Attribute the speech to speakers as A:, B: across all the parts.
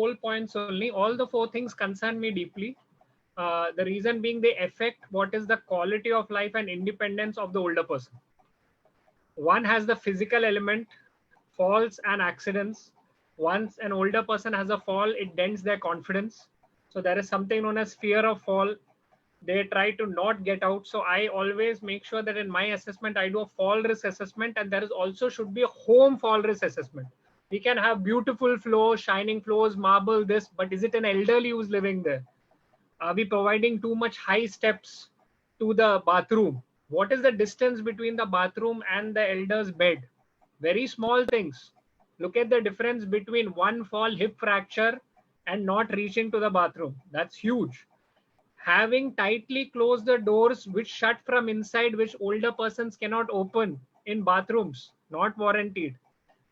A: whole points only. All the four things concern me deeply. The reason being they affect what is the quality of life and independence of the older person. One has the physical element, falls and accidents. Once an older person has a fall, it dents their confidence. So there is something known as fear of fall. They try to not get out. So I always make sure that in my assessment, I do a fall risk assessment, and there is also should be a home fall risk assessment. We can have beautiful floors, shining floors, marble, this, but is it an elderly who's living there? Are we providing too much high steps to the bathroom? What is the distance between the bathroom and the elder's bed? Very small things. Look at the difference between one fall, hip fracture, and not reaching to the bathroom. That's huge. Having tightly closed the doors which shut from inside, which older persons cannot open in bathrooms, not warranted.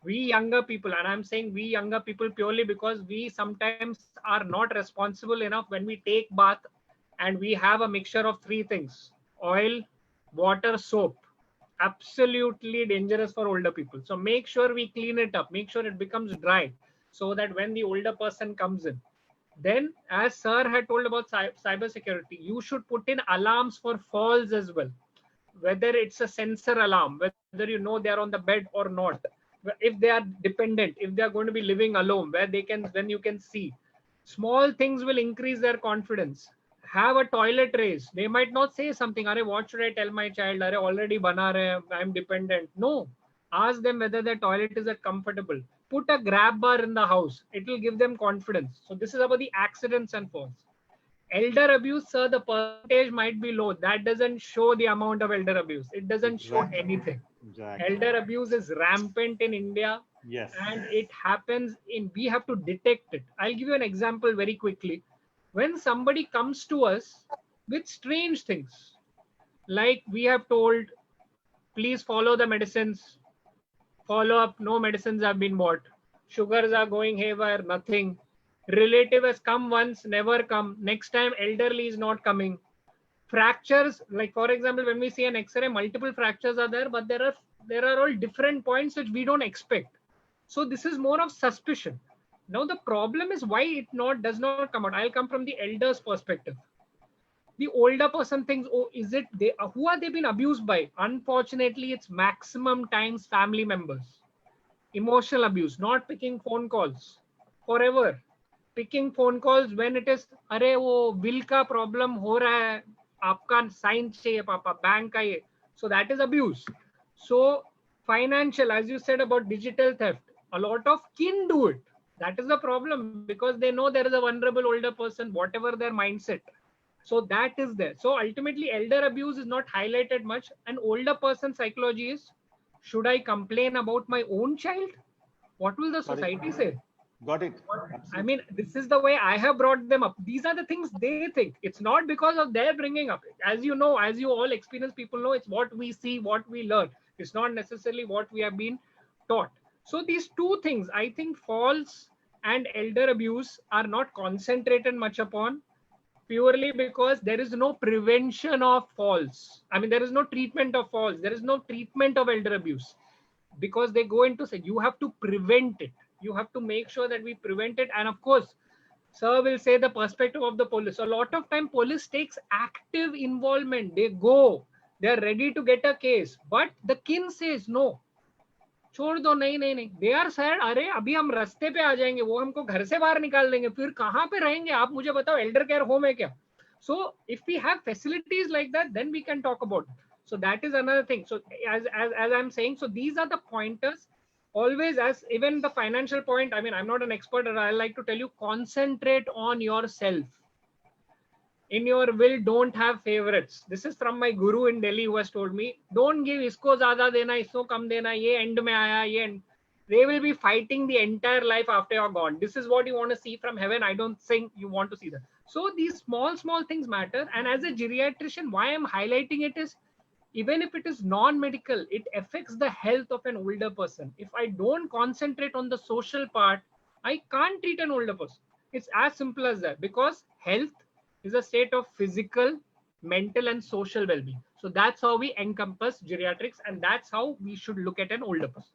A: We younger people, and I'm saying we younger people purely because we sometimes are not responsible enough when we take bath and we have a mixture of three things: oil, water, soap. Absolutely dangerous for older people. So make sure we clean it up, make sure it becomes dry, so that when the older person comes in, then, as sir had told about cyber security, you should put in alarms for falls as well. Whether it's a sensor alarm, whether you know they are on the bed or not, if they are dependent, if they are going to be living alone, where they can, when you can see, small things will increase their confidence. Have a toilet race. They might not say something. Are what should I tell my child? Are already bana rahe, I'm dependent. No. Ask them whether their toilet is comfortable. Put a grab bar in the house. It will give them confidence. So this is about the accidents and falls. Elder abuse, sir, the percentage might be low. That doesn't show the amount of elder abuse. It doesn't show anything. Elder abuse is rampant in India.
B: Yes.
A: And it happens in, we have to detect it. I'll give you an example very quickly. When somebody comes to us with strange things, like we have told, please follow the medicines, follow up, no medicines have been bought, sugars are going haywire, nothing. Relative has come once, never come. Next time, elderly is not coming. Fractures, like for example, when we see an X-ray, multiple fractures are there, but there are all different points which we don't expect. So this is more of suspicion. Now the problem is why it does not come out. I'll come from the elder's perspective. The older person thinks, oh, is it they? Who are they been abused by? Unfortunately, it's maximum times family members. Emotional abuse, not picking phone calls forever. Picking phone calls when it is, अरे वो bill का problem हो रहा है, आपका sign चाहिए पापा, bank का ये. So that is abuse. So financial, as you said about digital theft, a lot of kin do it. That is the problem because they know there is a vulnerable older person, whatever their mindset. So that is there. So ultimately, elder abuse is not highlighted much. An older person psychology is, should I complain about my own child? What will the society say?
B: Got it.
A: I mean, this is the way I have brought them up. These are the things they think. It's not because of their bringing up. As you know, as you all experienced people know, it's what we see, what we learn. It's not necessarily what we have been taught. So these two things, I think falls and elder abuse are not concentrated much upon, purely because there is no prevention of falls. I mean, there is no treatment of falls. There is no treatment of elder abuse, because they go into say you have to prevent it. You have to make sure that we prevent it. And of course, sir will say the perspective of the police. A lot of time police takes active involvement. They go, they're ready to get a case, but the kin says no, छोड़ दो, नहीं नहीं नहीं. They are said, अरे अभी हम रास्ते पे आ जाएंगे, वो हमको घर से बाहर निकाल देंगे, फिर कहाँ पे रहेंगे आप मुझे बताओ, एल्डर केयर होम है क्या? So if we have facilities like that, then we can talk about it. So that is another thing. So as I'm saying, so these are the pointers. Always, as even the financial point, I mean, I'm not an expert, and I like to tell you, concentrate on yourself. In your will, don't have favorites. This is from my guru in Delhi who has told me, don't give isko zyada dena, isko kam dena, ye end mein aaya, ye end. They will be fighting the entire life after you're gone. This is what you want to see from heaven. I don't think you want to see that. So these small things matter. And as a geriatrician, why I'm highlighting it is, even if it is non-medical, it affects the health of an older person. If I don't concentrate on the social part, I can't treat an older person. It's as simple as that, because health is a state of physical, mental, and social well-being. So that's how we encompass geriatrics, and that's how we should look at an older person.